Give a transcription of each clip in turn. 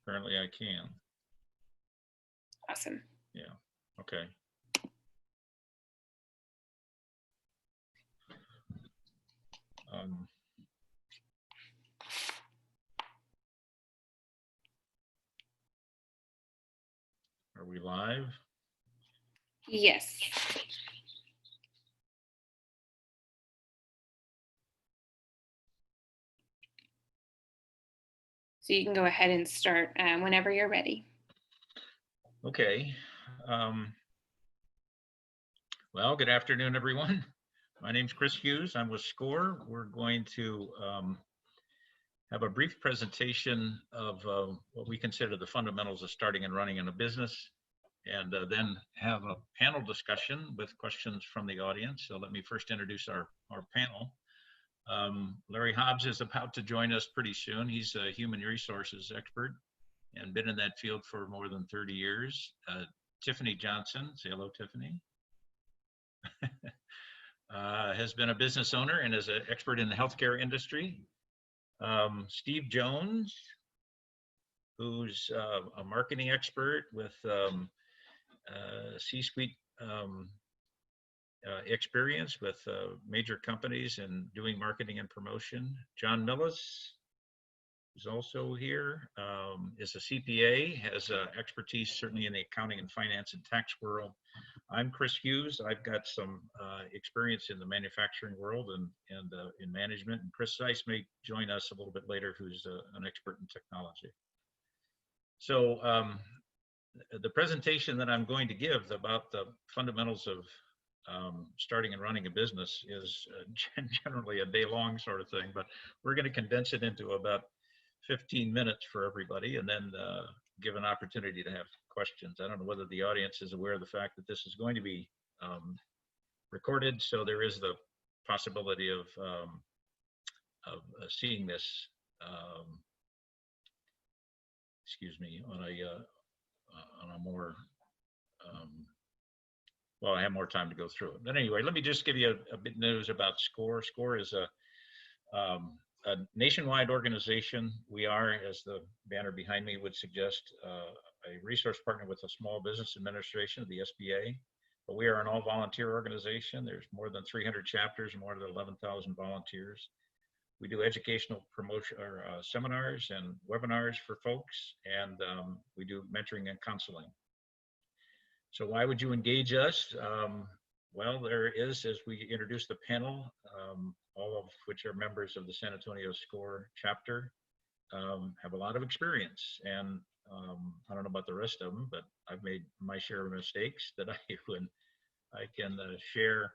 Currently, I can. Awesome. Yeah. Okay. Are we live? Yes. So you can go ahead and start whenever you're ready. Okay. Well, good afternoon, everyone. My name's Chris Hughes. I'm with SCORE. We're going to have a brief presentation of what we consider the fundamentals of starting and running in a business, and then have a panel discussion with questions from the audience. So let me first introduce our panel. Larry Hobbs is about to join us pretty soon. He's a human resources expert and been in that field for more than 30 years. Tiffany Johnson, say hello, Tiffany. Has been a business owner and is an expert in the healthcare industry. Steve Jones, who's a marketing expert with C-suite experience with major companies and doing marketing and promotion. John Millice, who's also here, is a CPA, has expertise certainly in the accounting and finance and tax world. I'm Chris Hughes. I've got some experience in the manufacturing world and in management. And Chris Seiss may join us a little bit later, who's an expert in technology. So the presentation that I'm going to give about the fundamentals of starting and running a business is generally a day-long sort of thing, but we're going to condense it into about 15 minutes for everybody, and then give an opportunity to have questions. I don't know whether the audience is aware of the fact that this is going to be recorded, so there is the possibility of seeing this, excuse me, on a more well, I have more time to go through it. But anyway, let me just give you a bit of news about SCORE. SCORE is a nationwide organization. We are, as the banner behind me would suggest, a resource partner with the Small Business Administration, the SBA. But we are an all-volunteer organization. There's more than 300 chapters, more than 11,000 volunteers. We do educational promotion or seminars and webinars for folks, and we do mentoring and counseling. So why would you engage us? Well, there is, as we introduce the panel, all of which are members of the San Antonio SCORE chapter, have a lot of experience. And I don't know about the rest of them, but I've made my share of mistakes that I can share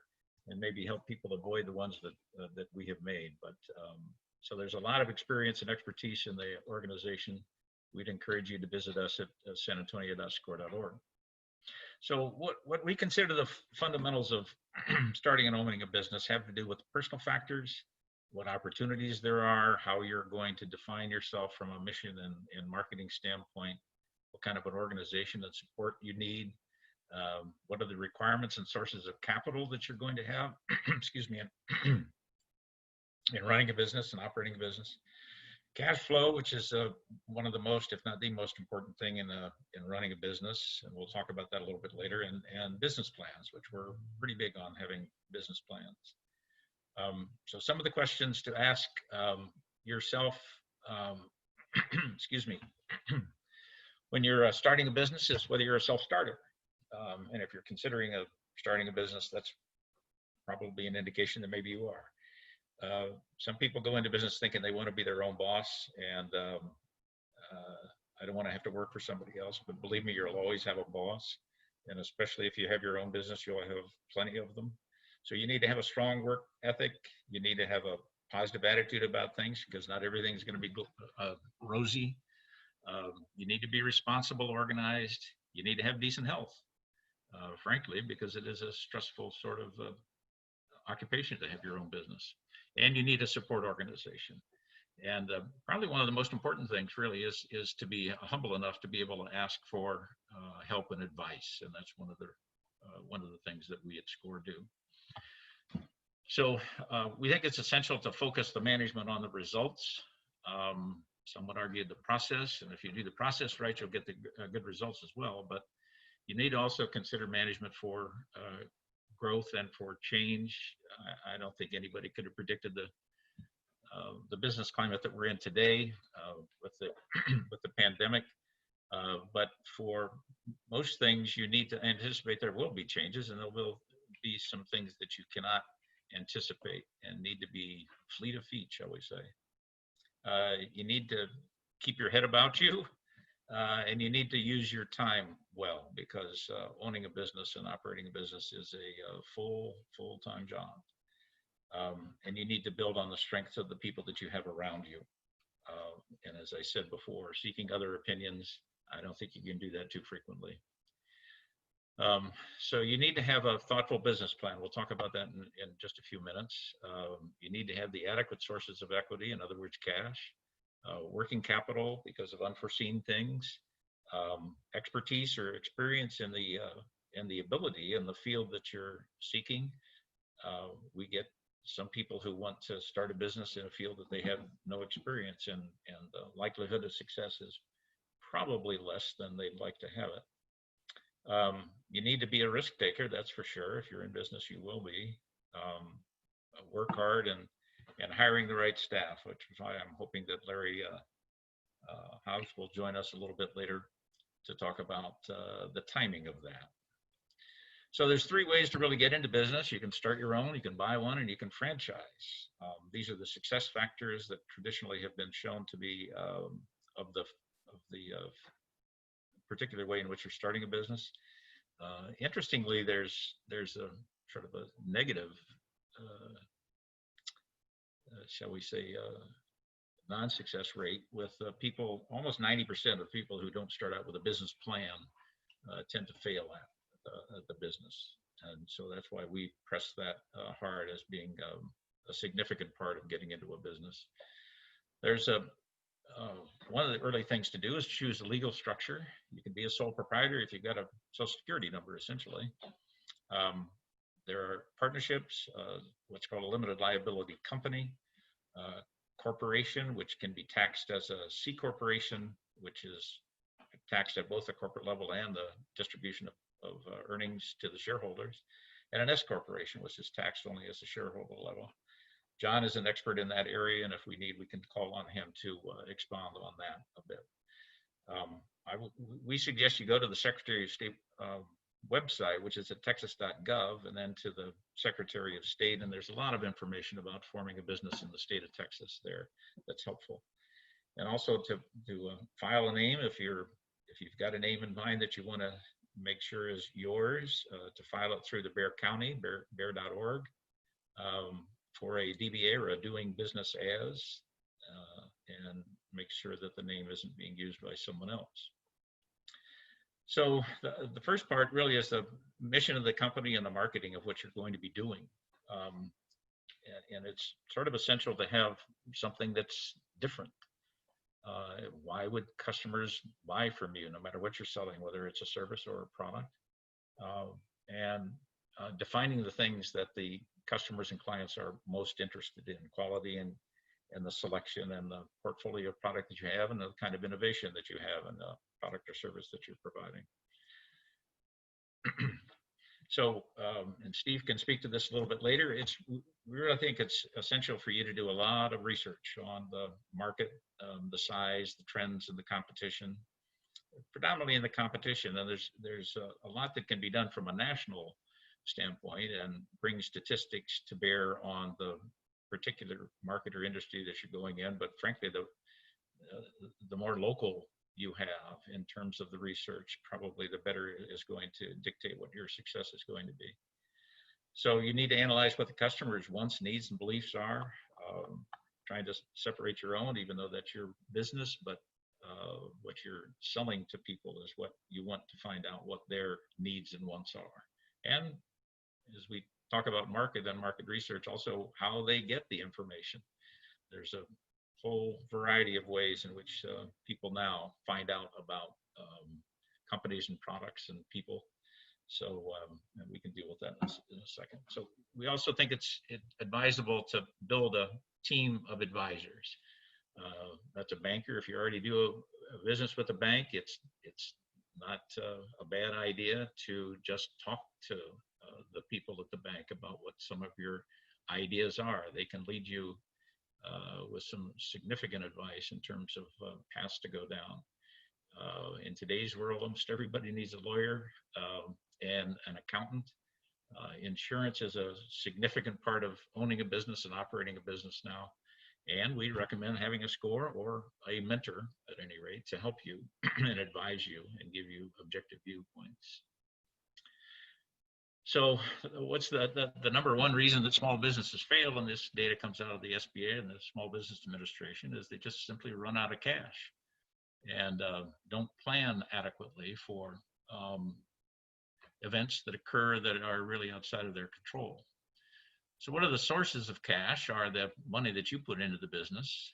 and maybe help people avoid the ones that we have made. But so there's a lot of experience and expertise in the organization. We'd encourage you to visit us at sanantonio.score.org. So what we consider the fundamentals of starting and owning a business have to do with personal factors, what opportunities there are, how you're going to define yourself from a mission and marketing standpoint, what kind of an organization and support you need, what are the requirements and sources of capital that you're going to have, excuse me, in running a business and operating a business. Cash flow, which is one of the most, if not the most important thing in running a business, and we'll talk about that a little bit later, and business plans, which we're pretty big on having business plans. So some of the questions to ask yourself, excuse me, when you're starting a business is whether you're a self-starter. And if you're considering starting a business, that's probably an indication that maybe you are. Some people go into business thinking they want to be their own boss, and I don't want to have to work for somebody else, but believe me, you'll always have a boss. And especially if you have your own business, you'll have plenty of them. So you need to have a strong work ethic. You need to have a positive attitude about things, because not everything's going to be rosy. You need to be responsible, organized. You need to have decent health, frankly, because it is a stressful sort of occupation to have your own business. And you need a support organization. And probably one of the most important things really is to be humble enough to be able to ask for help and advice. And that's one of the things that we at SCORE do. So we think it's essential to focus the management on the results. some would argue the process, and if you do the process right, you'll get the good results as well. But you need to also consider management for growth and for change. I don't think anybody could have predicted the business climate that we're in today with the with the pandemic. But for most things, you need to anticipate there will be changes, and there will be some things that you cannot anticipate and need to be fleet of feet, shall we say. You need to keep your head about you, and you need to use your time well, because owning a business and operating a business is a full-time job. And you need to build on the strengths of the people that you have around you. And as I said before, seeking other opinions, I don't think you can do that too frequently. So you need to have a thoughtful business plan. We'll talk about that in just a few minutes. You need to have the adequate sources of equity, in other words, cash, working capital because of unforeseen things, expertise or experience in the ability in the field that you're seeking. We get some people who want to start a business in a field that they have no experience in, and the likelihood of success is probably less than they'd like to have it. You need to be a risk taker, that's for sure. If you're in business, you will be. Work hard and hiring the right staff, which is why I'm hoping that Larry Hobbs will join us a little bit later to talk about the timing of that. So there's three ways to really get into business. You can start your own, you can buy one, and you can franchise. These are the success factors that traditionally have been shown to be of the particular way in which you're starting a business. Interestingly, there's a sort of a negative, shall we say, non-success rate with people. Almost 90% of people who don't start out with a business plan tend to fail at the business. And so that's why we press that hard as being a significant part of getting into a business. There's one of the early things to do is choose a legal structure. You can be a sole proprietor if you've got a social security number, essentially. There are partnerships, what's called a limited liability company, corporation, which can be taxed as a C corporation, which is taxed at both the corporate level and the distribution of earnings to the shareholders, and an S corporation, which is taxed only as a shareholder level. John is an expert in that area, and if we need, we can call on him to expound on that a bit. We suggest you go to the Secretary of State website, which is at texas.gov, and then to the Secretary of State, and there's a lot of information about forming a business in the state of Texas there that's helpful. And also to file a name if you've got a name in mind that you want to make sure is yours, to file it through the Bexar County, bear.org, for a DBA or a doing business as, and make sure that the name isn't being used by someone else. So the first part really is the mission of the company and the marketing of what you're going to be doing. And it's sort of essential to have something that's different. Why would customers buy from you, no matter what you're selling, whether it's a service or a product? And defining the things that the customers and clients are most interested in, quality and the selection and the portfolio of product that you have, and the kind of innovation that you have and the product or service that you're providing. So, and Steve can speak to this a little bit later. We really think it's essential for you to do a lot of research on the market, the size, the trends, and the competition, predominantly in the competition. And there's a lot that can be done from a national standpoint and bring statistics to bear on the particular market or industry that you're going in. But frankly, the more local you have in terms of the research, probably the better it is going to dictate what your success is going to be. So you need to analyze what the customer's wants, needs, and beliefs are, trying to separate your own, even though that's your business, but what you're selling to people is what you want to find out what their needs and wants are. And as we talk about market and market research, also how they get the information. There's a whole variety of ways in which people now find out about companies and products and people. So and we can deal with that in a second. So we also think it's advisable to build a team of advisors. That's a banker. If you already do a business with a bank, it's not a bad idea to just talk to the people at the bank about what some of your ideas are. They can lead you with some significant advice in terms of paths to go down. In today's world, almost everybody needs a lawyer and an accountant. Insurance is a significant part of owning a business and operating a business now. And we recommend having a score or a mentor at any rate to help you and advise you and give you objective viewpoints. So what's the number one reason that small businesses fail, and this data comes out of the SBA and the Small Business Administration, is they just simply run out of cash and don't plan adequately for events that occur that are really outside of their control. So what are the sources of cash? Are the money that you put into the business.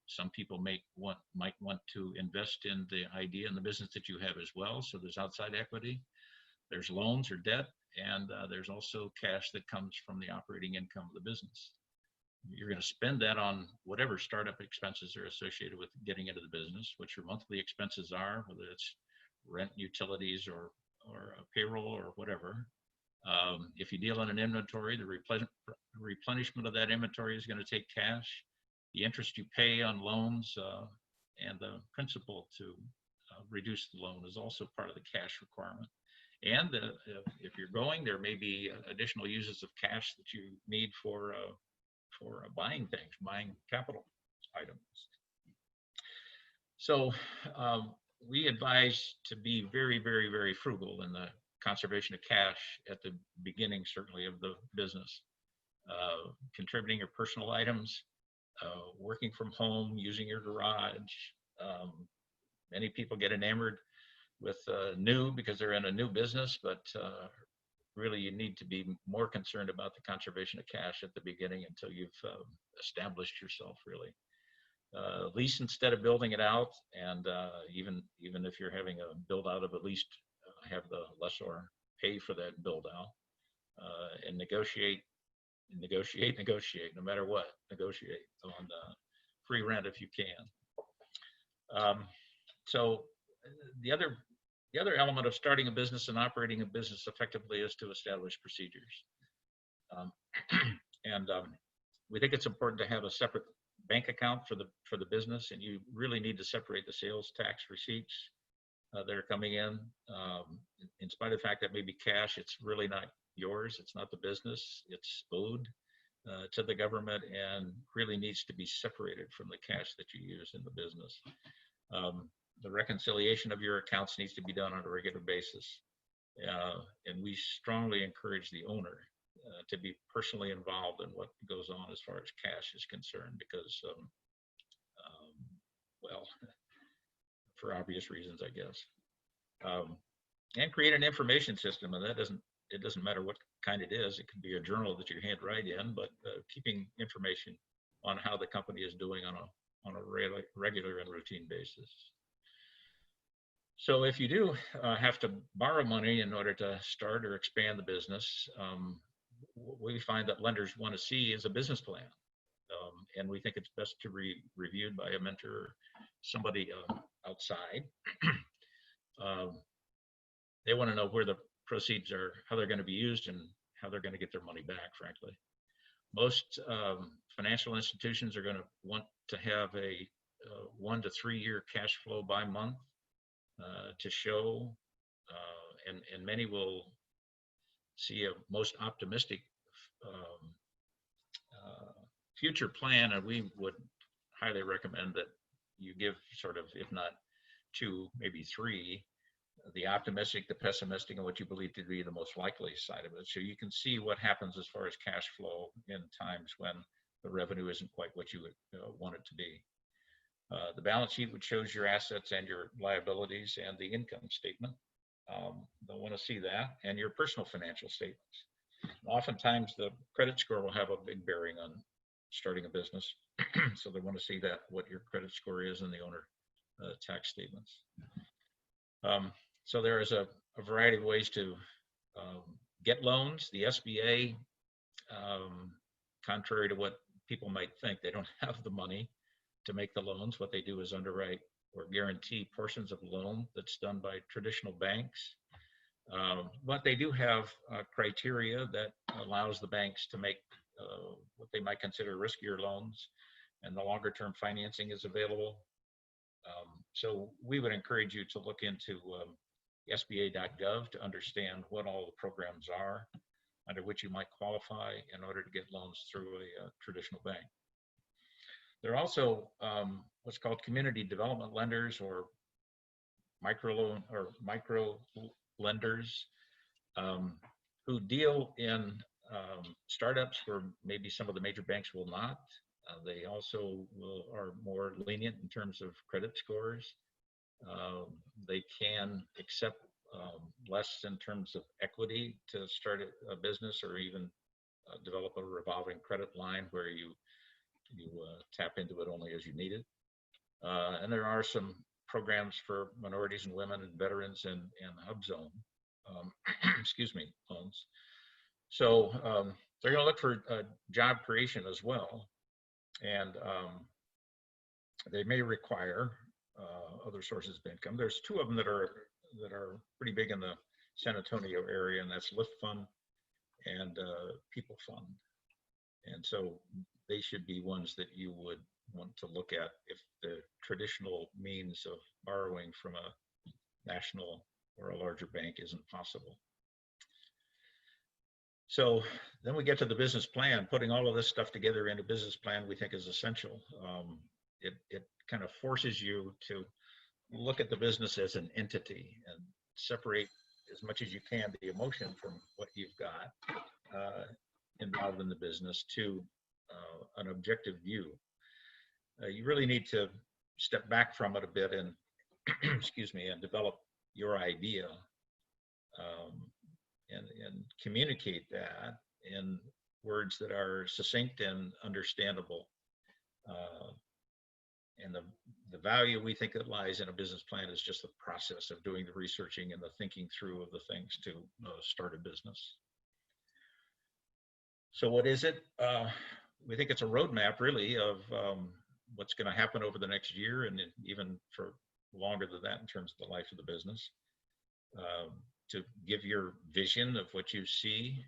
Some people might want to invest in the idea and the business that you have as well. So there's outside equity, there's loans or debt, and there's also cash that comes from the operating income of the business. You're going to spend that on whatever startup expenses are associated with getting into the business, what your monthly expenses are, whether it's rent, utilities, or payroll or whatever. If you deal in an inventory, the replenishment of that inventory is going to take cash. The interest you pay on loans and the principal to reduce the loan is also part of the cash requirement. And if you're going, there may be additional uses of cash that you need for buying things, buying capital items. So we advise to be very, very, very frugal in the conservation of cash at the beginning, certainly, of the business. Contributing your personal items, working from home, using your garage. Many people get enamored with new because they're in a new business, but really you need to be more concerned about the conservation of cash at the beginning until you've established yourself, really. Lease instead of building it out, and even if you're having a build out of at least have the lessor pay for that build out, and negotiate, no matter what, negotiate on free rent if you can. So the other element of starting a business and operating a business effectively is to establish procedures. We think it's important to have a separate bank account for the business, and you really need to separate the sales tax receipts that are coming in spite of the fact that maybe cash, it's really not yours, it's not the business, it's owed to the government and really needs to be separated from the cash that you use in the business. The reconciliation of your accounts needs to be done on a regular basis, and we strongly encourage the owner to be personally involved in what goes on as far as cash is concerned, because well, for obvious reasons, I guess. And create an information system, and it doesn't matter what kind it is. It could be a journal that you hand write in, but keeping information on how the company is doing on a regular and routine basis. So if you do have to borrow money in order to start or expand the business, what we find that lenders want to see is a business plan. And we think it's best to be reviewed by a mentor or somebody outside. They want to know where the proceeds are, how they're going to be used, and how they're going to get their money back, frankly. Most financial institutions are going to want to have a 1 to 3 year cash flow by month to show, and many will see a most optimistic future plan, and we would highly recommend that you give sort of, if not 2, maybe 3, the optimistic, the pessimistic, and what you believe to be the most likely side of it. So you can see what happens as far as cash flow in times when the revenue isn't quite what you would want it to be. The balance sheet, which shows your assets and your liabilities, and the income statement. They'll want to see that, and your personal financial statements. Oftentimes, the credit score will have a big bearing on starting a business. So they want to see that, what your credit score is, and the owner tax statements. So there is a variety of ways to get loans. The SBA, contrary to what people might think, they don't have the money to make the loans. What they do is underwrite or guarantee portions of the loan that's done by traditional banks. But they do have criteria that allows the banks to make what they might consider riskier loans, and the longer term financing is available. So we would encourage you to look into SBA.gov to understand what all the programs are under which you might qualify in order to get loans through a traditional bank. There are also what's called community development lenders or micro lenders who deal in startups where maybe some of the major banks will not. They also are more lenient in terms of credit scores. They can accept less in terms of equity to start a business, or even develop a revolving credit line where you tap into it only as you need it. And there are some programs for minorities and women and veterans and Hobbs zone, loans. So they're going to look for job creation as well, and they may require other sources of income. There's two of them that are pretty big in the San Antonio area, and that's Lift Fund and People Fund. And so they should be ones that you would want to look at if the traditional means of borrowing from a national or a larger bank isn't possible. So then we get to the business plan. Putting all of this stuff together in a business plan, we think, is essential. It kind of forces you to look at the business as an entity and separate as much as you can the emotion from what you've got involved in the business to an objective view. You really need to step back from it a bit and and develop your idea and communicate that in words that are succinct and understandable. And the value we think that lies in a business plan is just the process of doing the researching and the thinking through of the things to start a business. So what is it? We think it's a roadmap, really, of what's going to happen over the next year, and even for longer than that in terms of the life of the business. To give your vision of what you see,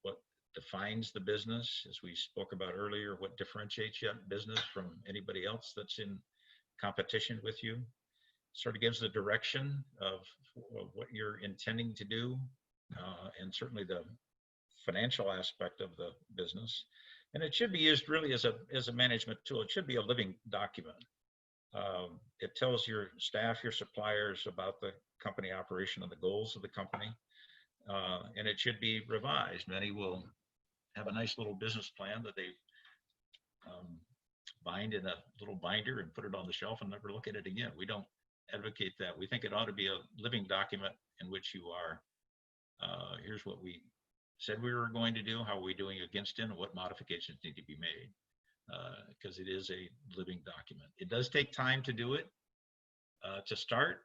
what defines the business, as we spoke about earlier, what differentiates your business from anybody else that's in competition with you. Sort of gives the direction of what you're intending to do, and certainly the financial aspect of the business. And it should be used really as a management tool. It should be a living document. It tells your staff, your suppliers about the company operation and the goals of the company. And it should be revised. Many will have a nice little business plan that they bind in a little binder and put it on the shelf and never look at it again. We don't advocate that. We think it ought to be a living document in which you are, here's what we said we were going to do, how are we doing against it, and what modifications need to be made, because it is a living document. It does take time to do it, to start,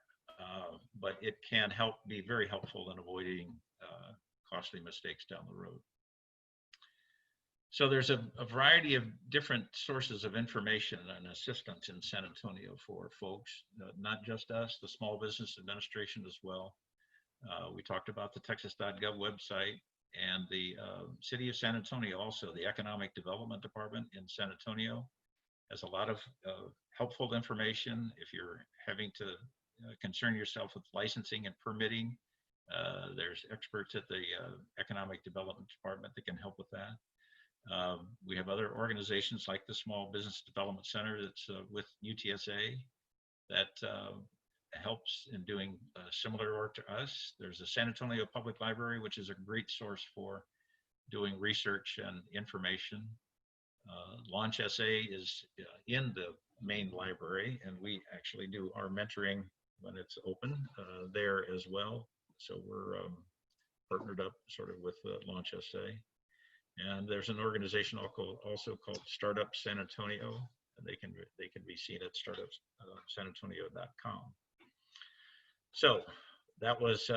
but it can be very helpful in avoiding costly mistakes down the road. So there's a variety of different sources of information and assistance in San Antonio for folks, not just us, the Small Business Administration as well. We talked about the Texas.gov website, and the City of San Antonio also, the Economic Development Department in San Antonio has a lot of helpful information. If you're having to concern yourself with licensing and permitting, there's experts at the Economic Development Department that can help with that. We have other organizations like the Small Business Development Center that's with UTSA that helps in doing similar work to us. There's the San Antonio Public Library, which is a great source for doing research and information. Launch SA is in the main library, and we actually do our mentoring when it's open there as well. So we're partnered up sort of with Launch SA. And there's an organization also called Startup San Antonio, and they can be seen at startupsanantonio.com. So that was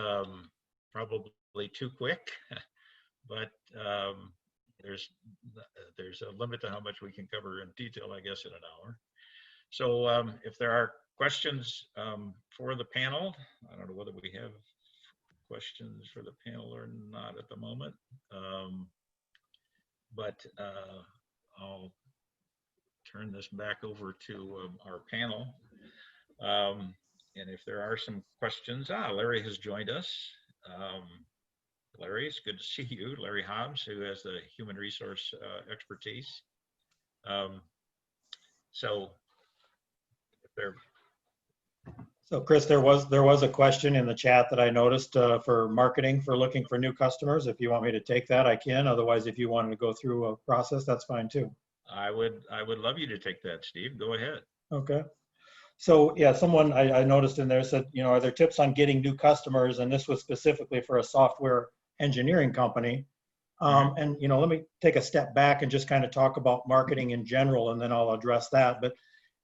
probably too quick, but there's a limit to how much we can cover in detail, I guess, in an hour. So if there are questions for the panel, I don't know whether we have questions for the panel or not at the moment, but I'll turn this back over to our panel. And if there are some questions, Larry has joined us. Larry, it's good to see you. Larry Hobbs, who has the human resource expertise. So if there. So Chris, there was a question in the chat that I noticed for marketing for looking for new customers. If you want me to take that, I can. Otherwise, if you wanted to go through a process, that's fine too. I would love you to take that, Steve. Go ahead. Okay. So yeah, someone I noticed in there said, are there tips on getting new customers? And this was specifically for a software engineering company. And let me take a step back and just kind of talk about marketing in general, and then I'll address that. But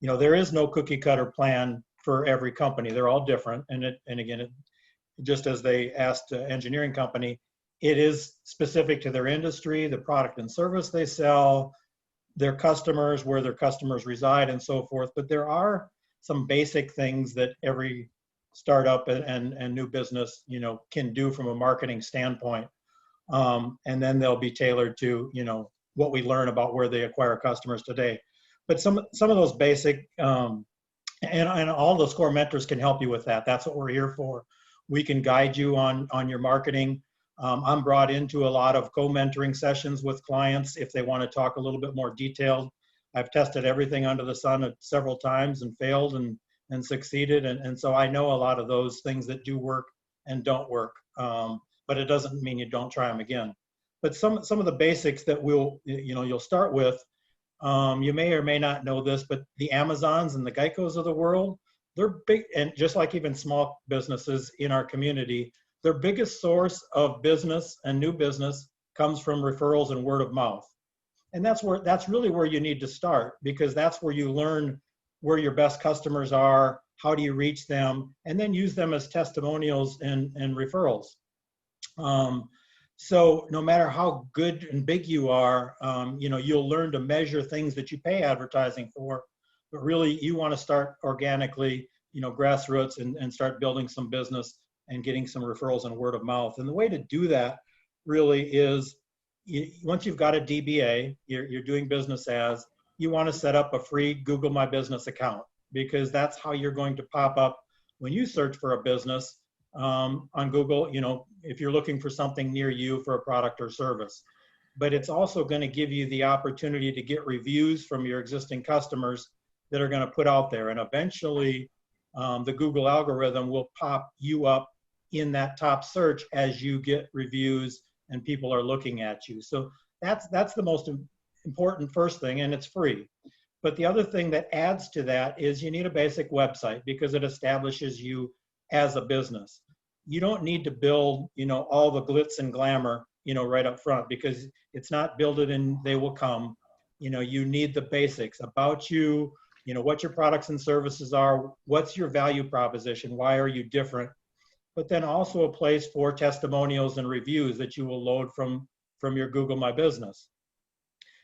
there is no cookie cutter plan for every company. They're all different. And again, just as they asked engineering company, it is specific to their industry, the product and service they sell, their customers, where their customers reside, and so forth. But there are some basic things that every startup and new business, can do from a marketing standpoint. And then they'll be tailored to, what we learn about where they acquire customers today. But some of those basic, and all the SCORE mentors can help you with that. That's what we're here for. We can guide you on your marketing. I'm brought into a lot of co-mentoring sessions with clients if they want to talk a little bit more detailed. I've tested everything under the sun several times and failed and succeeded. And so I know a lot of those things that do work and don't work. But it doesn't mean you don't try them again. But some of the basics that you'll start with, you may or may not know this, but the Amazons and the Geicos of the world, they're big, and just like even small businesses in our community, their biggest source of business and new business comes from referrals and word of mouth. And that's really where you need to start, because that's where you learn where your best customers are, how do you reach them, and then use them as testimonials and referrals. So no matter how good and big you are, you'll learn to measure things that you pay advertising for, but really you want to start organically, grassroots and start building some business and getting some referrals and word of mouth. And the way to do that really is, once you've got a DBA, you're doing business as, you want to set up a free Google My Business account, because that's how you're going to pop up when you search for a business on Google, if you're looking for something near you for a product or service. But it's also going to give you the opportunity to get reviews from your existing customers that are going to put out there. And eventually the Google algorithm will pop you up in that top search as you get reviews and people are looking at you. So that's the most important first thing, and it's free. But the other thing that adds to that is you need a basic website, because it establishes you as a business. You don't need to build, all the glitz and glamour, right up front, because it's not build it and they will come. You need the basics about you, what your products and services are, what's your value proposition, why are you different, but then also a place for testimonials and reviews that you will load from your Google My Business.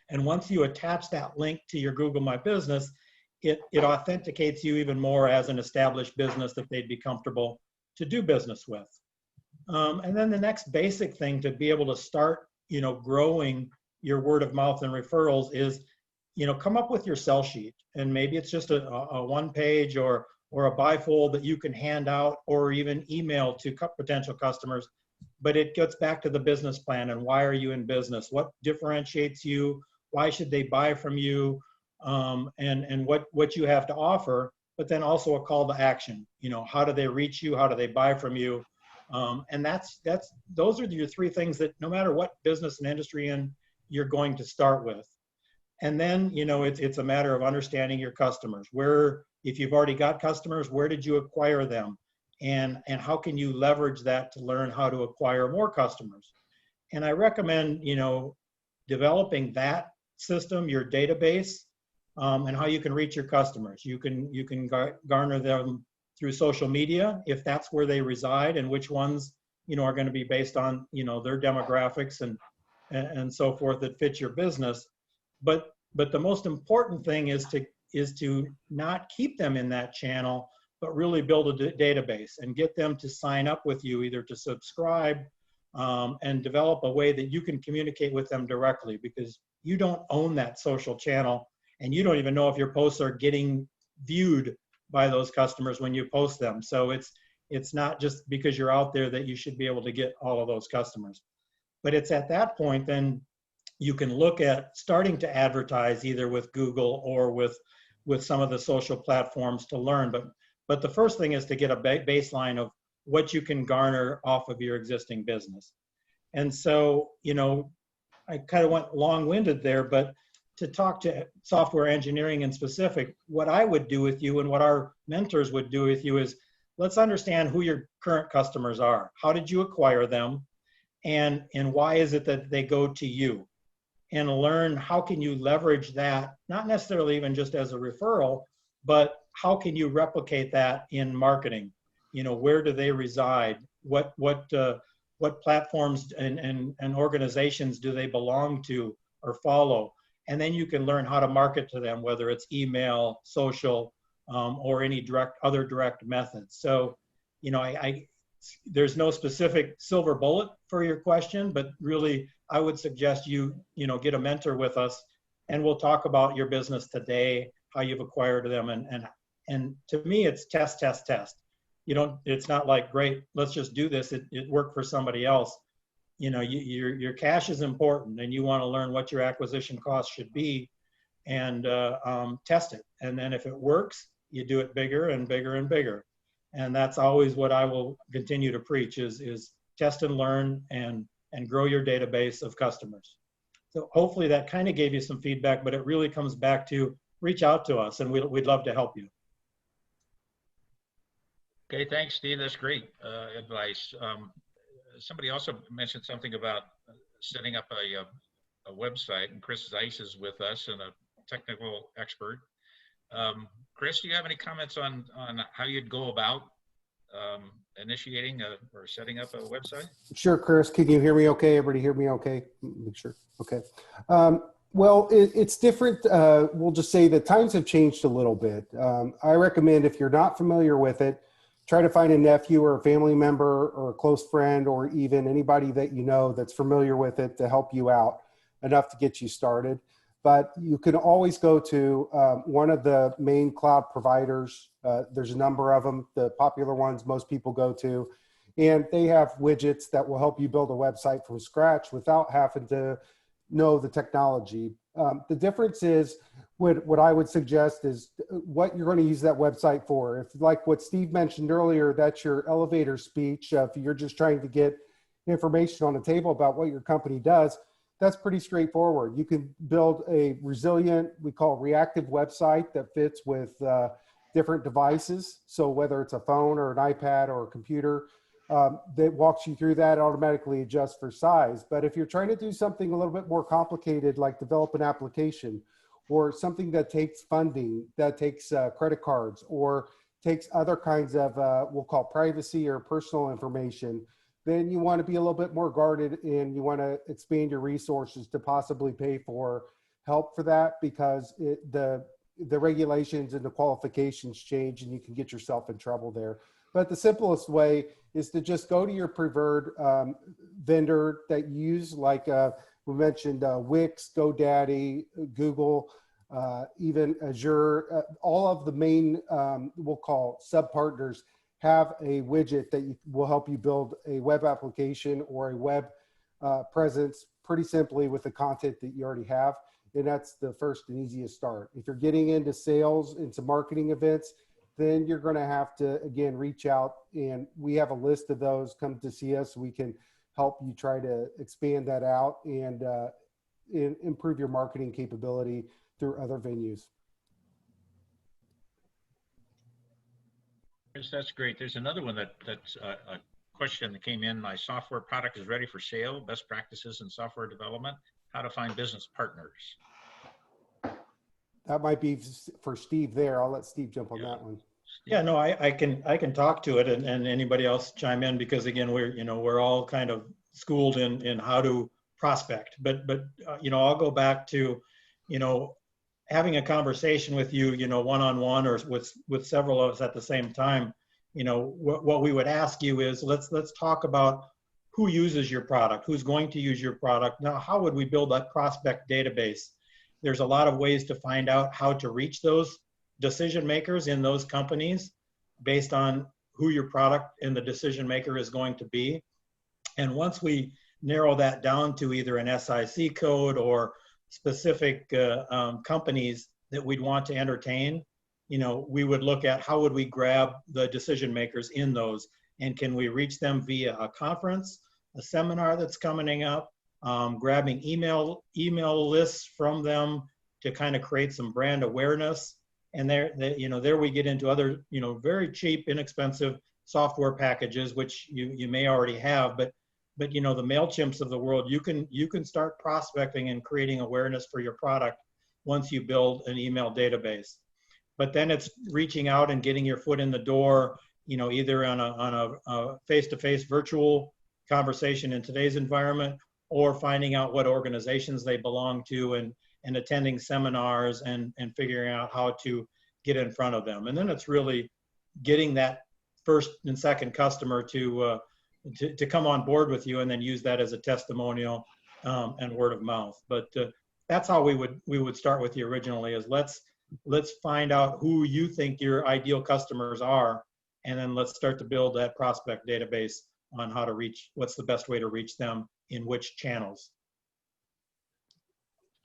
And once you attach that link to your Google My Business, it authenticates you even more as an established business that they'd be comfortable to do business with. And then the next basic thing to be able to start, growing your word of mouth and referrals is, come up with your sell sheet. And maybe it's just a one page or a bifold that you can hand out or even email to potential customers. But it gets back to the business plan and why are you in business? What differentiates you? Why should they buy from you? And what you have to offer, but then also a call to action. How do they reach you? How do they buy from you? And those are your three things that no matter what business and industry you're going to start with. And then, it's a matter of understanding your customers. If you've already got customers, where did you acquire them? And how can you leverage that to learn how to acquire more customers? And I recommend, developing that system, your database, and how you can reach your customers. You can garner them through social media if that's where they reside, and which ones are going to be based on their demographics and so forth that fit your business. But the most important thing is is to not keep them in that channel, but really build a database and get them to sign up with you, either to subscribe and develop a way that you can communicate with them directly, because you don't own that social channel and you don't even know if your posts are getting viewed by those customers when you post them. So it's not just because you're out there that you should be able to get all of those customers. But it's at that point then you can look at starting to advertise either with Google or with some of the social platforms to learn. But the first thing is to get a baseline of what you can garner off of your existing business. And so, you know, I kind of went long-winded there, but to talk to software engineering in specific, what I would do with you and what our mentors would do with you is, let's understand who your current customers are. How did you acquire them? And why is it that they go to you? And learn how can you leverage that, not necessarily even just as a referral, but how can you replicate that in marketing? You know, where do they reside? What platforms and organizations do they belong to or follow? And then you can learn how to market to them, whether it's email, social, or any other direct methods. So, you know, there's no specific silver bullet for your question, but really I would suggest you get a mentor with us, and we'll talk about your business today, how you've acquired them, and to me it's test. It's not like, great, let's just do this. It worked for somebody else. You know, your cash is important, and you want to learn what your acquisition cost should be, and test it. And then if it works, you do it bigger and bigger and bigger. And that's always what I will continue to preach is test and learn and grow your database of customers. So hopefully that kind of gave you some feedback, but it really comes back to reach out to us, and we'd love to help you. Okay, thanks, Steve. That's great advice. Somebody also mentioned something about setting up a website, and Chris Zeiss is with us and a technical expert. Chris, do you have any comments on how you'd go about initiating or setting up a website? Sure, Chris. Can you hear me okay? Everybody hear me okay? Make sure. Okay. Well, it's different. We'll just say that times have changed a little bit. I recommend, if you're not familiar with it, try to find a nephew or a family member or a close friend, or even anybody that you know that's familiar with it to help you out enough to get you started. But you can always go to one of the main cloud providers. There's a number of them, the popular ones most people go to, and they have widgets that will help you build a website from scratch without having to know the technology. The difference is, what I would suggest is what you're going to use that website for. If, like what Steve mentioned earlier, that's your elevator speech, if you're just trying to get information on the table about what your company does, that's pretty straightforward. You can build a resilient, we call reactive website that fits with different devices. So whether it's a phone or an iPad or a computer, that walks you through that, automatically adjusts for size. But if you're trying to do something a little bit more complicated, like develop an application, or something that takes funding, that takes credit cards, or takes other kinds of, we'll call privacy or personal information, then you want to be a little bit more guarded, and you want to expand your resources to possibly pay for help for that, because the regulations and the qualifications change, and you can get yourself in trouble there. But the simplest way is to just go to your preferred vendor that you use, like we mentioned Wix, GoDaddy, Google, even Azure. All of the main, we'll call sub-partners, have a widget that will help you build a web application or a web presence pretty simply with the content that you already have. And that's the first and easiest start. If you're getting into sales, into marketing events, then you're going to have to, again, reach out, and we have a list of those. Come to see us. We can help you try to expand that out and improve your marketing capability through other venues. That's great. There's another one that's a question that came in. My software product is ready for sale. Best practices in software development. How to find business partners. That might be for Steve there. I'll let Steve jump on that one. Yeah, no, I can talk to it, and anybody else chime in, because again, we're all kind of schooled in how to prospect. But I'll go back to, having a conversation with you, one-on-one or with several of us at the same time, what we would ask you is, let's talk about who uses your product, who's going to use your product. Now, how would we build that prospect database? There's a lot of ways to find out how to reach those decision makers in those companies based on who your product and the decision maker is going to be. And once we narrow that down to either an SIC code or specific companies that we'd want to entertain, we would look at how would we grab the decision makers in those, and can we reach them via a conference, a seminar that's coming up, grabbing email lists from them to kind of create some brand awareness. And there we get into other, very cheap, inexpensive software packages, which you may already have, but the MailChimps of the world, you can start prospecting and creating awareness for your product once you build an email database. But then it's reaching out and getting your foot in the door, either on a face-to-face virtual conversation in today's environment, or finding out what organizations they belong to and attending seminars and figuring out how to get in front of them. And then it's really getting that first and second customer to come on board with you, and then use that as a testimonial and word of mouth. But that's how we would start with you originally, is let's find out who you think your ideal customers are, and then let's start to build that prospect database on how to reach, what's the best way to reach them in which channels.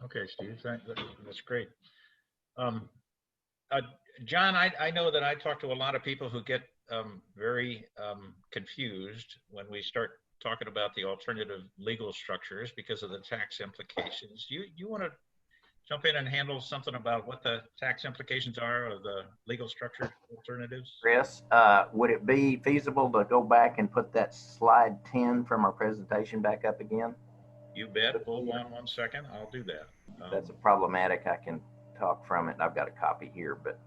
Okay, Steve, that's great. John, I know that I talk to a lot of people who get very confused when we start talking about the alternative legal structures because of the tax implications. You want to jump in and handle something about what the tax implications are of the legal structure alternatives? Chris, would it be feasible to go back and put that slide 10 from our presentation back up again? You bet. Hold on 1 second. I'll do that. That's a problematic. I can talk from it. I've got a copy here, but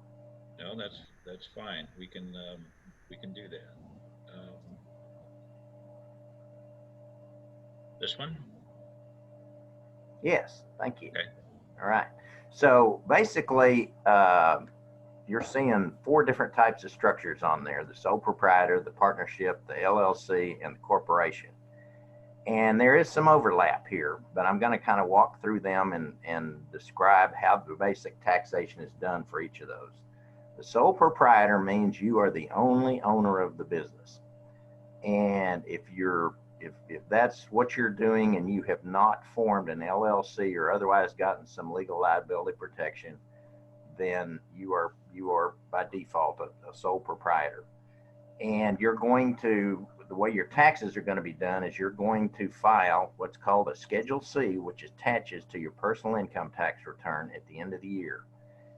no, that's fine. We can do that. This one? yes, thank you. Okay. All right. So basically, you're seeing 4 different types of structures on there: the sole proprietor, the partnership, the LLC, and the corporation. And there is some overlap here, but I'm going to kind of walk through them and describe how the basic taxation is done for each of those. The sole proprietor means you are the only owner of the business. And if that's what you're doing and you have not formed an LLC or otherwise gotten some legal liability protection, then you are by default a sole proprietor. And you're going to, the way your taxes are going to be done is you're going to file what's called a Schedule C, which attaches to your personal income tax return at the end of the year.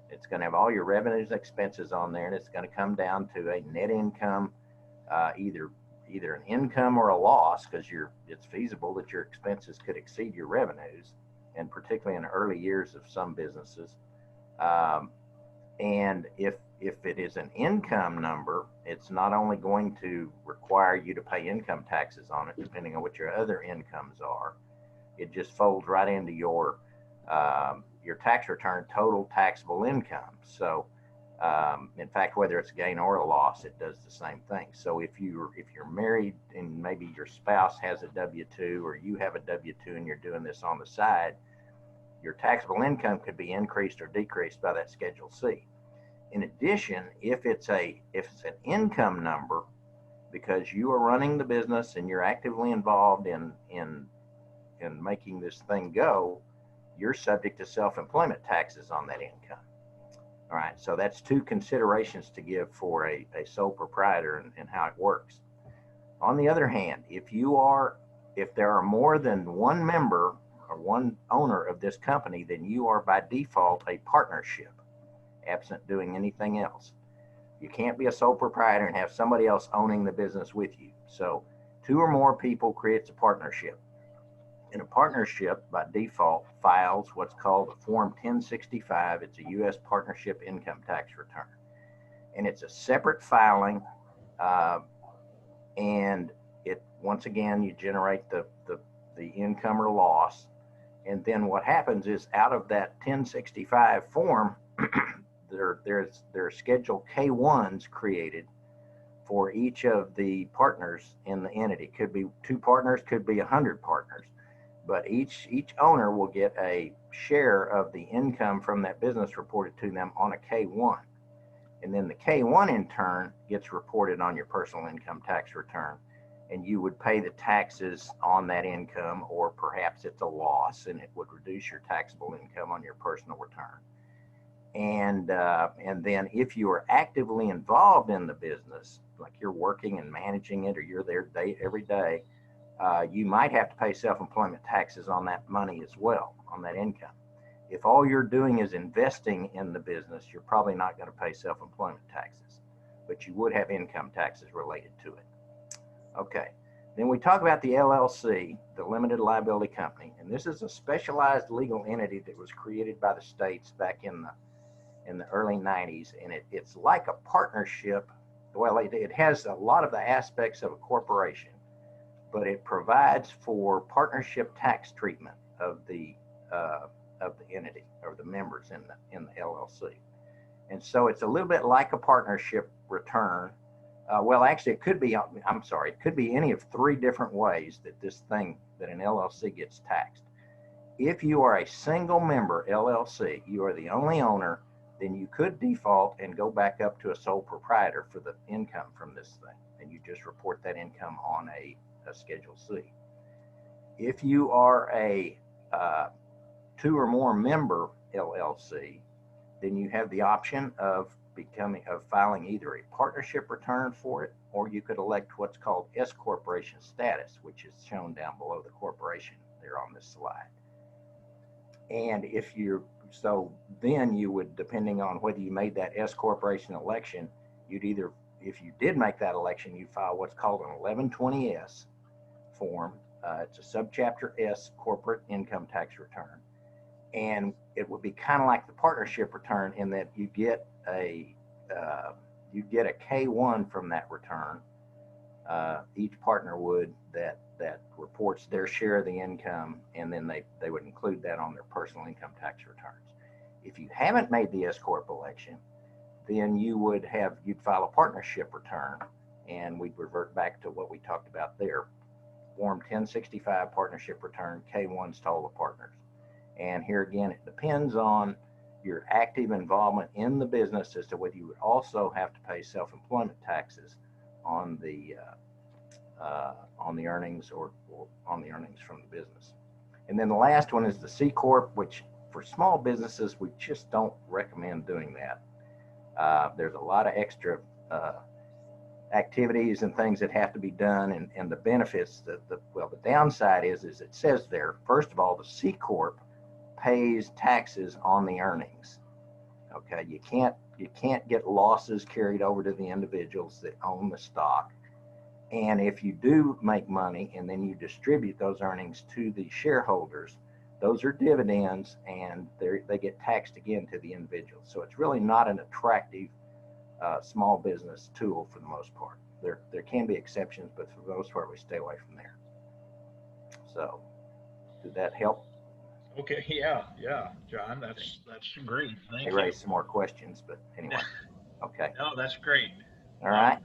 It's going to have all your revenues and expenses on there, and it's going to come down to a net income, either an income or a loss, because it's feasible that your expenses could exceed your revenues, and particularly in the early years of some businesses. And if it is an income number, it's not only going to require you to pay income taxes on it, depending on what your other incomes are. It just folds right into your tax return total taxable income. So, in fact, whether it's a gain or a loss, it does the same thing. So if you're married and maybe your spouse has a W-2 or you have a W-2 and you're doing this on the side, your taxable income could be increased or decreased by that Schedule C. In addition, if it's an income number, because you are running the business and you're actively involved in making this thing go, you're subject to self-employment taxes on that income. All right, so that's 2 considerations to give for a sole proprietor and how it works. On the other hand, if there are more than one member or one owner of this company, then you are by default a partnership, absent doing anything else. You can't be a sole proprietor and have somebody else owning the business with you. So 2 or more people creates a partnership. And a partnership by default files what's called a Form 1065. It's a U.S. partnership income tax return. And it's a separate filing. And once again, you generate the income or loss. And then what happens is out of that 1065 form, there's Schedule K1s created for each of the partners in the entity. Could be 2 partners, could be 100 partners, but each owner will get a share of the income from that business reported to them on a K1. And then the K1 in turn gets reported on your personal income tax return, and you would pay the taxes on that income, or perhaps it's a loss and it would reduce your taxable income on your personal return. And then if you are actively involved in the business, like you're working and managing it, or you're there every day, you might have to pay self-employment taxes on that money as well, on that income. If all you're doing is investing in the business, you're probably not going to pay self-employment taxes, but you would have income taxes related to it. Okay, then we talk about the LLC, the limited liability company, and this is a specialized legal entity that was created by the states back in the early 90s, and it's like a partnership. Well, it has a lot of the aspects of a corporation, but it provides for partnership tax treatment of the entity or the members in the LLC. And so it's a little bit like a partnership return. Well, actually, it could be any of 3 different ways that an LLC gets taxed. If you are a single member LLC, you are the only owner, then you could default and go back up to a sole proprietor for the income from this thing, and you just report that income on a Schedule C. If you are a 2 or more member LLC, then you have the option of filing either a partnership return for it, or you could elect what's called S corporation status, which is shown down below the corporation there on this slide. And then you would, depending on whether you made that S corporation election, if you did make that election, you'd file what's called an 1120S form. It's a subchapter S corporate income tax return. And it would be kind of like the partnership return in that you get a K1 from that return. Each partner would that reports their share of the income, and then they would include that on their personal income tax returns. If you haven't made the S corp election, then you'd file a partnership return, and we'd revert back to what we talked about there. Form 1065 partnership return, K1s to all the partners. And here again, it depends on your active involvement in the business as to whether you would also have to pay self-employment taxes on the earnings or on the earnings from the business. And then the last one is the C Corp, which for small businesses, we just don't recommend doing that. There's a lot of extra activities and things that have to be done, and the benefits, the downside is it says there, first of all, the C Corp pays taxes on the earnings. Okay, you can't get losses carried over to the individuals that own the stock. And if you do make money and then you distribute those earnings to the shareholders, those are dividends, and they get taxed again to the individuals. So it's really not an attractive small business tool for the most part. There can be exceptions, but for the most part, we stay away from there. So did that help? Okay, yeah, John, that's great. Thank you. Raised some more questions, but anyway, okay. No, that's great. All right.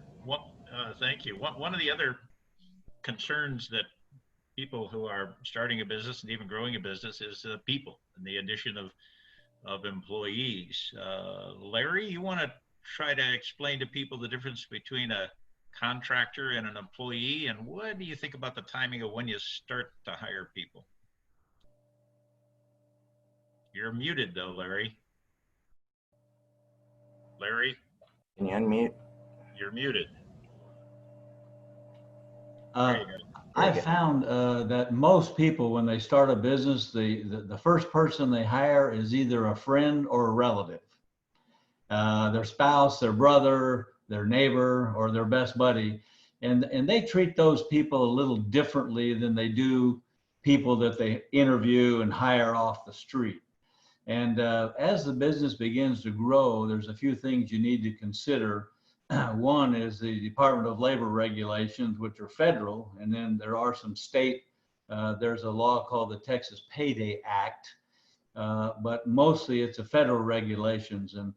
Thank you. One of the other concerns that people who are starting a business and even growing a business is people and the addition of employees. Larry, you want to try to explain to people the difference between a contractor and an employee, and what do you think about the timing of when you start to hire people? You're muted though, Larry. Larry? Can you unmute? You're muted. I found that most people, when they start a business, the first person they hire is either a friend or a relative. Their spouse, their brother, their neighbor, or their best buddy. And they treat those people a little differently than they do people that they interview and hire off the street. And as the business begins to grow, there's a few things you need to consider. One is the Department of Labor regulations, which are federal, and then there are some state There's a law called the Texas Payday Act, but mostly it's a federal regulations. And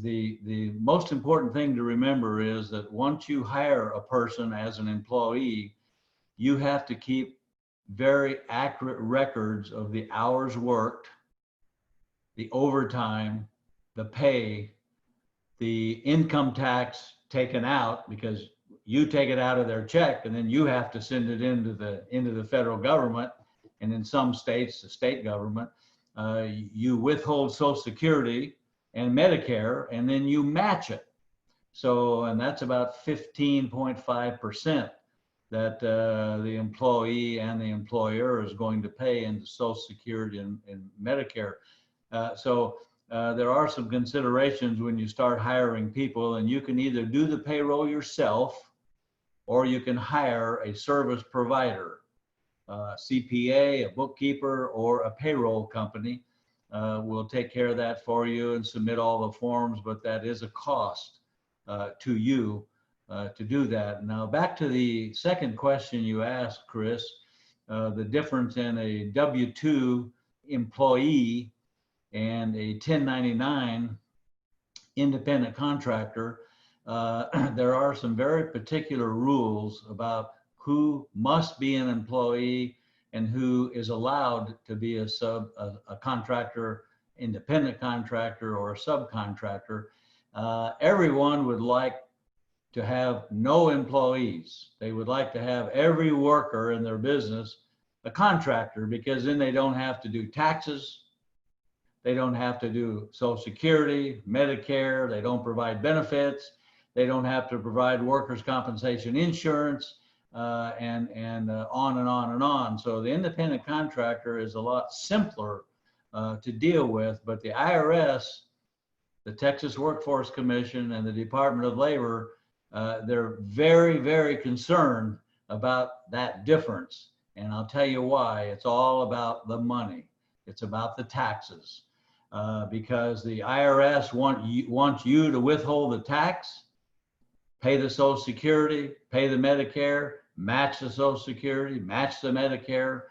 the most important thing to remember is that once you hire a person as an employee, you have to keep very accurate records of the hours worked, the overtime, the pay, the income tax taken out, because you take it out of their check and then you have to send it into the federal government. And in some states, the state government, you withhold Social Security and Medicare, and then you match it. So, and that's about 15.5% that the employee and the employer is going to pay into Social Security and Medicare. So there are some considerations when you start hiring people, and you can either do the payroll yourself or you can hire a service provider, CPA, a bookkeeper, or a payroll company. Will take care of that for you and submit all the forms, but that is a cost to you to do that. Now, back to the second question you asked, Chris, the difference in a W-2 employee and a 1099 independent contractor. There are some very particular rules about who must be an employee and who is allowed to be a contractor, independent contractor, or a subcontractor. Everyone would like to have no employees. They would like to have every worker in their business a contractor, because then they don't have to do taxes. They don't have to do Social Security, Medicare. They don't provide benefits. They don't have to provide workers' compensation insurance, and on and on and on. So the independent contractor is a lot simpler to deal with, but the IRS, the Texas Workforce Commission, and the Department of Labor, they're very, very concerned about that difference. And I'll tell you why. It's all about the money. It's about the taxes, because the IRS wants you to withhold the tax, pay the Social Security, pay the Medicare, match the Social Security, match the Medicare.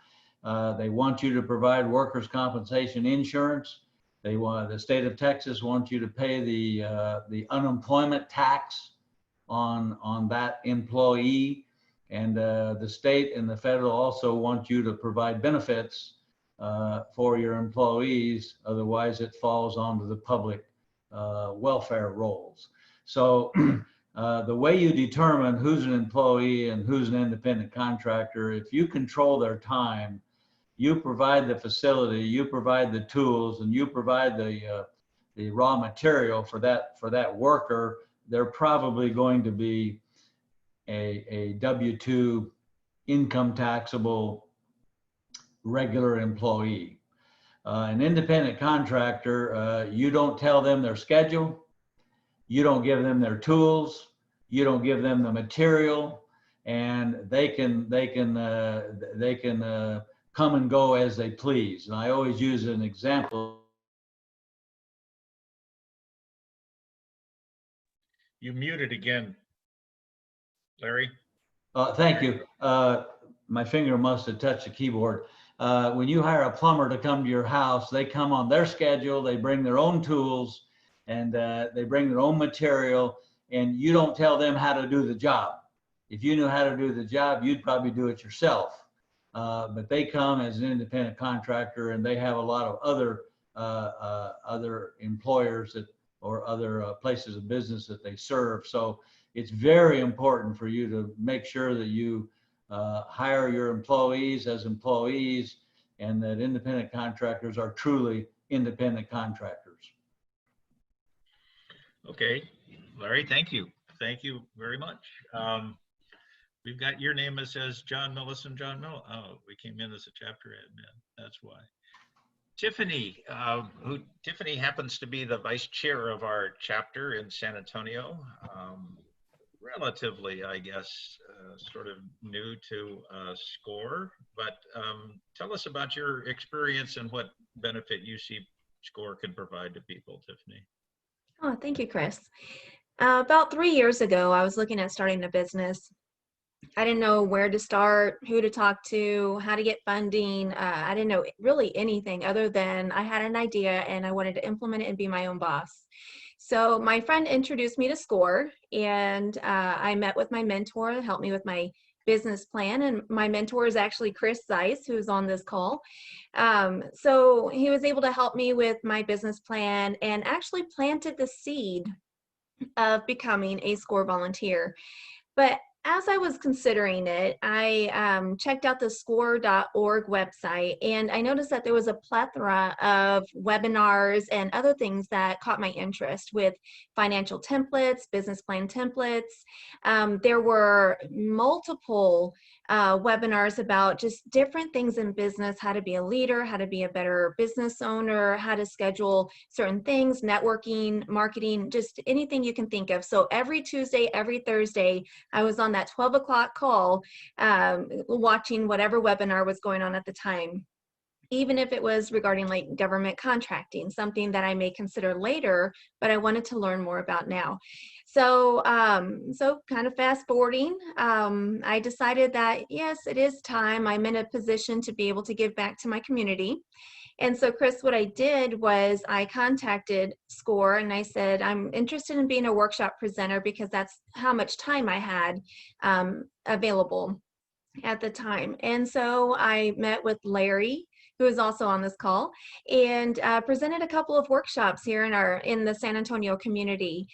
They want you to provide workers' compensation insurance. The state of Texas wants you to pay the unemployment tax on that employee. And the state and the federal also want you to provide benefits for your employees. Otherwise, it falls onto the public welfare rolls. So the way you determine who's an employee and who's an independent contractor, if you control their time, you provide the facility, you provide the tools, and you provide the raw material for that worker, they're probably going to be a W-2 income taxable regular employee. An independent contractor, you don't tell them their schedule, you don't give them their tools, you don't give them the material, and they can come and go as they please. And I always use an example. You muted again, Larry. Thank you. My finger must have touched the keyboard. When you hire a plumber to come to your house, they come on their schedule, they bring their own tools, and they bring their own material, and you don't tell them how to do the job. If you knew how to do the job, you'd probably do it yourself. But they come as an independent contractor, and they have a lot of other employers or other places of business that they serve. So it's very important for you to make sure that you hire your employees as employees, and that independent contractors are truly independent contractors. Okay, Larry, thank you. Thank you very much. We've got your name. It says John Millice and John Mill. Oh, we came in as a chapter admin. That's why. Tiffany, Tiffany happens to be the vice chair of our chapter in San Antonio. Relatively, I guess, sort of new to SCORE, but tell us about your experience and what benefit you see SCORE can provide to people, Tiffany. Oh, thank you, Chris. About 3 years ago, I was looking at starting a business, I didn't know where to start, who to talk to, how to get funding. I didn't know really anything other than I had an idea and I wanted to implement it and be my own boss. So my friend introduced me to SCORE, and I met with my mentor to help me with my business plan. And my mentor is actually Chris Zeiss, who's on this call. So he was able to help me with my business plan and actually planted the seed of becoming a SCORE volunteer. But as I was considering it, I checked out the score.org website, and I noticed that there was a plethora of webinars and other things that caught my interest with financial templates, business plan templates. There were multiple webinars about just different things in business, how to be a leader, how to be a better business owner, how to schedule certain things, networking, marketing, just anything you can think of. So every Tuesday, every Thursday, I was on that 12 o'clock call watching whatever webinar was going on at the time, even if it was regarding like government contracting, something that I may consider later, but I wanted to learn more about now. So, so kind of fast forwarding, I decided that yes, it is time. I'm in a position to be able to give back to my community. And so, Chris, what I did was I contacted SCORE and I said, I'm interested in being a workshop presenter because that's how much time I had available at the time. And so I met with Larry, who is also on this call, and presented a couple of workshops here in the San Antonio community.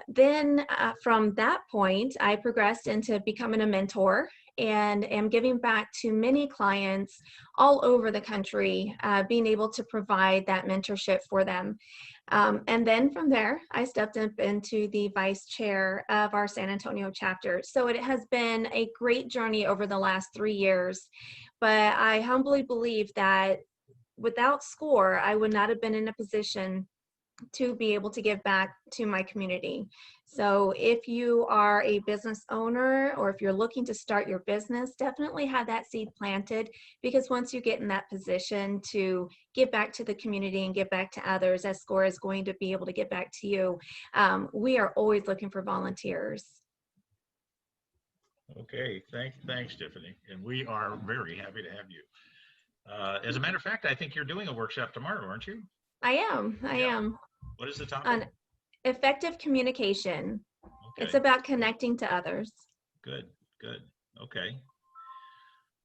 Then from that point, I progressed into becoming a mentor and am giving back to many clients all over the country, being able to provide that mentorship for them. And then from there, I stepped up into the vice chair of our San Antonio chapter. So it has been a great journey over the last 3 years, but I humbly believe that without SCORE, I would not have been in a position to be able to give back to my community. So if you are a business owner or if you're looking to start your business, definitely have that seed planted, because once you get in that position to give back to the community and give back to others, as SCORE is going to be able to give back to you, we are always looking for volunteers. Okay, thanks, Tiffany. And we are very happy to have you. As a matter of fact, I think you're doing a workshop tomorrow, aren't you? I am. What is the topic? On effective communication. Okay. It's about connecting to others. Good. Okay.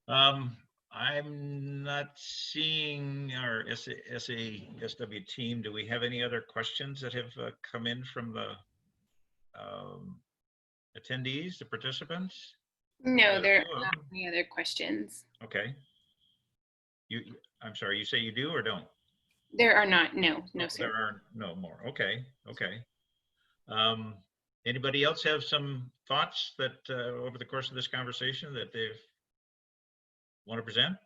I'm not seeing our SASW team. Do we have any other questions that have come in from the attendees, the participants? No, there are not any other questions. Okay. I'm sorry, you say you do or don't? There are not. No, sir. There are no more. Okay. Anybody else have some thoughts that over the course of this conversation that they want to present?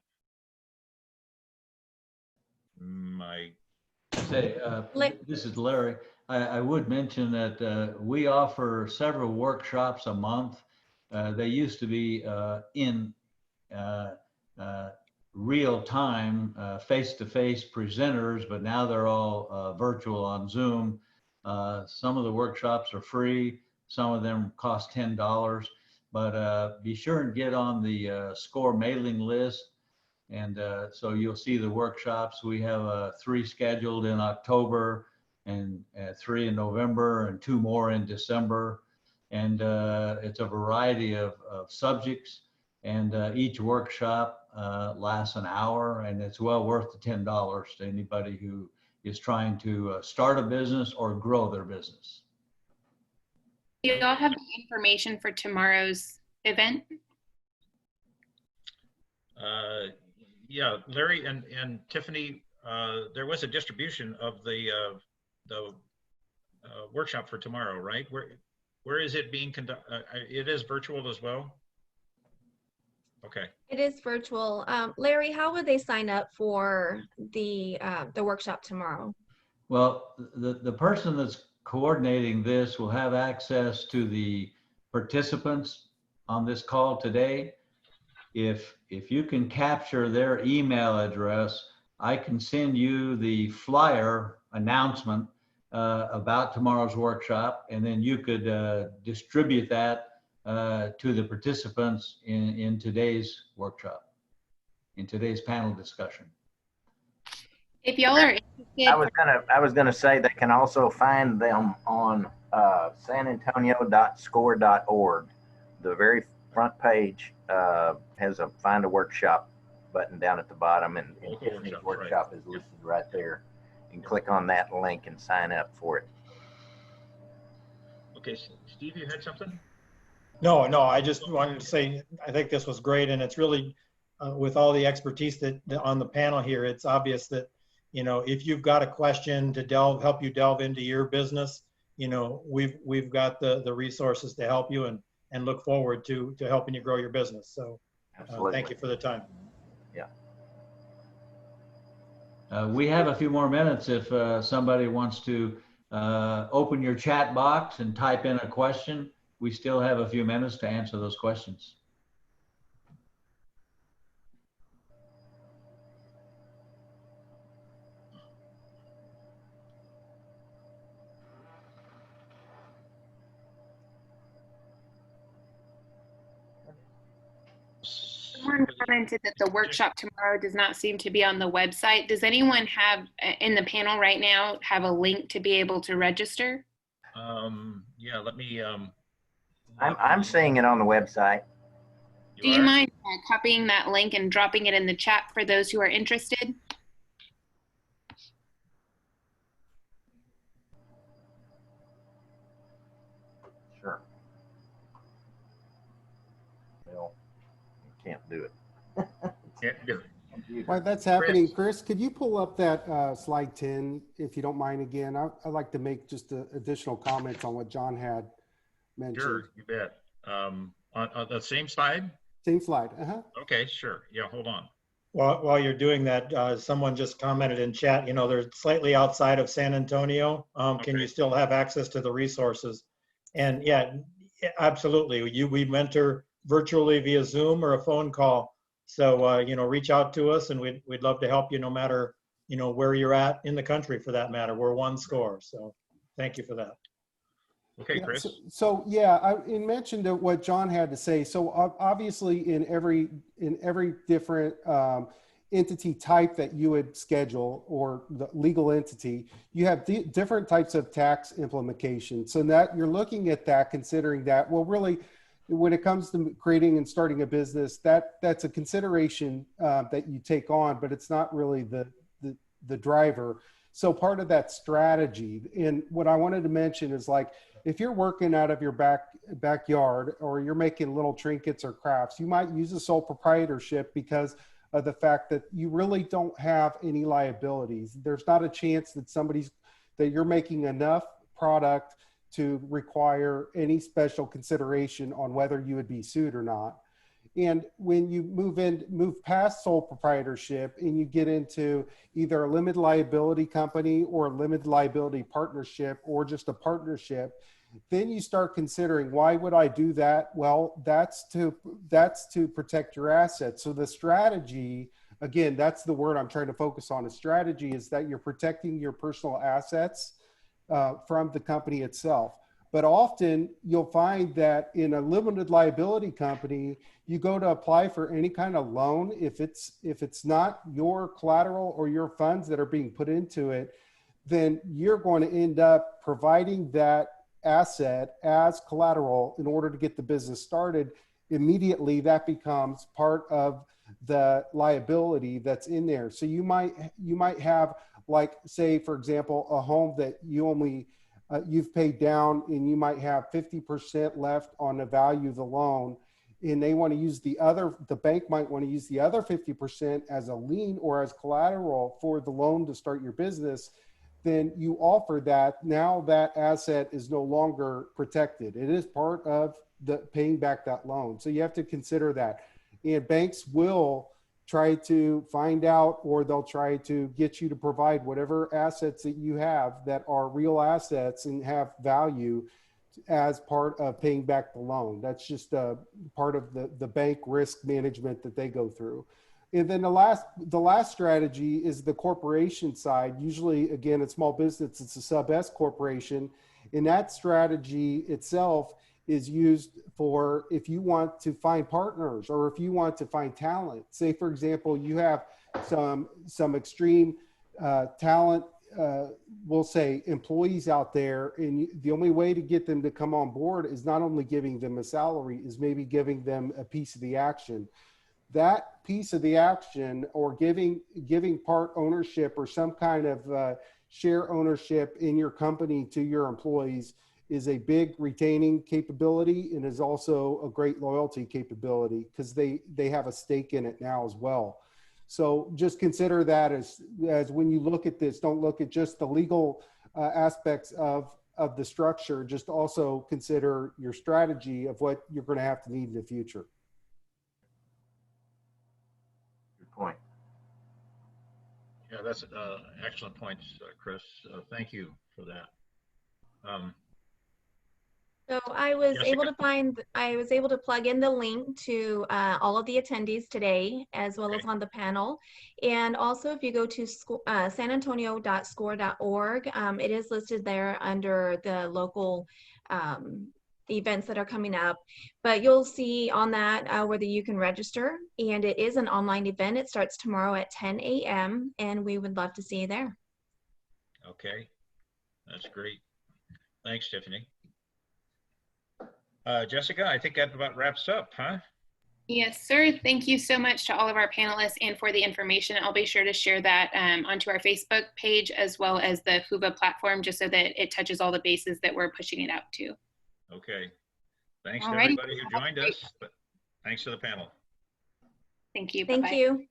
This is Larry. I would mention that we offer several workshops a month. They used to be in real time, face-to-face presenters, but now they're all virtual on Zoom. Some of the workshops are free. Some of them cost $10, but be sure and get on the SCORE mailing list. And so you'll see the workshops. We have 3 scheduled in October and 3 in November and 2 more in December. And it's a variety of subjects. And each workshop lasts an hour, and it's well worth the $10 to anybody who is trying to start a business or grow their business. Do you all have the information for tomorrow's event? Yeah, Larry and Tiffany, there was a distribution of the workshop for tomorrow, right? Where is it being conducted? It is virtual as well? Okay. It is virtual. Larry, how would they sign up for the workshop tomorrow? Well, the person that's coordinating this will have access to the participants on this call today. If you can capture their email address, I can send you the flyer announcement about tomorrow's workshop, and then you could distribute that to the participants in today's workshop, in today's panel discussion. If y'all are interested, I was gonna say they can also find them on sanantonio.score.org. The very front page has a find a workshop button down at the bottom, and Tiffany's workshop is listed right there. You can click on that link and sign up for it. Okay, Steve, you had something? No, I just wanted to say, I think this was great, and it's really, with all the expertise that on the panel here, it's obvious that, you know, if you've got a question to help you delve into your business, you know, we've got the resources to help you, and look forward to helping you grow your business. So thank you for the time. Yeah. We have a few more minutes if somebody wants to open your chat box and type in a question. We still have a few minutes to answer those questions. someone commented that the workshop tomorrow does not seem to be on the website. Does anyone have, in the panel right now, have a link to be able to register? Yeah, let me. I'm seeing it on the website. Do you mind copying that link and dropping it in the chat for those who are interested? Sure. Well, you can't do it. Can't do it. While that's happening, Chris, could you pull up that slide 10, if you don't mind again? I'd like to make just additional comments on what John had mentioned. Sure, you bet. On the same slide? Same slide, Okay, sure. Yeah, hold on. While you're doing that, someone just commented in chat, you know, they're slightly outside of San Antonio. Can you still have access to the resources? And yeah, absolutely. We mentor virtually via Zoom or a phone call. So, you know, reach out to us, and we'd love to help you no matter, you know, where you're at in the country for that matter. We're one score. So thank you for that. Okay, yeah, Chris. So yeah, I mentioned what John had to say. So obviously in every different entity type that you would schedule, or the legal entity, you have different types of tax implication. So that you're looking at that, considering that, well, really, when it comes to creating and starting a business, that's a consideration that you take on, but it's not really the driver. So part of that strategy, and what I wanted to mention is, like, if you're working out of your backyard, or you're making little trinkets or crafts, you might use a sole proprietorship because of the fact that you really don't have any liabilities. There's not a chance that you're making enough product to require any special consideration on whether you would be sued or not. And when you move past sole proprietorship and you get into either a limited liability company or a limited liability partnership or just a partnership, then you start considering, why would I do that? Well, that's to protect your assets. So the strategy, again, that's the word I'm trying to focus on. A strategy is that you're protecting your personal assets from the company itself. But often you'll find that in a limited liability company, you go to apply for any kind of loan. If it's not your collateral or your funds that are being put into it, then you're going to end up providing that asset as collateral in order to get the business started. Immediately, that becomes part of the liability that's in there. So you might have, like, say, for example, a home that you've paid down, and you might have 50% left on the value of the loan, and they want to use the bank might want to use the other 50% as a lien or as collateral for the loan to start your business. Then you offer that. Now that asset is no longer protected. It is part of the paying back that loan. So you have to consider that. And banks will try to find out, or they'll try to get you to provide whatever assets that you have that are real assets and have value as part of paying back the loan. That's just a part of the bank risk management that they go through. And then the last strategy is the corporation side. Usually, again, it's small business, it's a sub S corporation. And that strategy itself is used for if you want to find partners or if you want to find talent. Say, for example, you have some extreme talent, we'll say employees out there, and the only way to get them to come on board is not only giving them a salary, is maybe giving them a piece of the action. That piece of the action, or giving part ownership or some kind of share ownership in your company to your employees, is a big retaining capability and is also a great loyalty capability because they have a stake in it now as well. So just consider that as when you look at this, don't look at just the legal aspects of the structure, just also consider your strategy of what you're going to have to need in the future. Good point. Yeah, that's excellent points, Chris. Thank you for that. So I was Jessica? able to plug in the link to all of the attendees today, as well as on the panel. And also, if you go to sanantonio.score.org, it is listed there under the local events that are coming up. But you'll see on that whether you can register. And it is an online event. It starts tomorrow at 10 a.m. And we would love to see you there. Okay, that's great. Thanks, Tiffany. Jessica, I think that about wraps up, huh? Yes, sir. Thank you so much to all of our panelists and for the information. I'll be sure to share that onto our Facebook page as well as the FUBA platform, just so that it touches all the bases that we're pushing it out to. Okay. Thanks Alrighty. to everybody who joined us. But thanks to the panel. Thank you. Thank Bye-bye. you.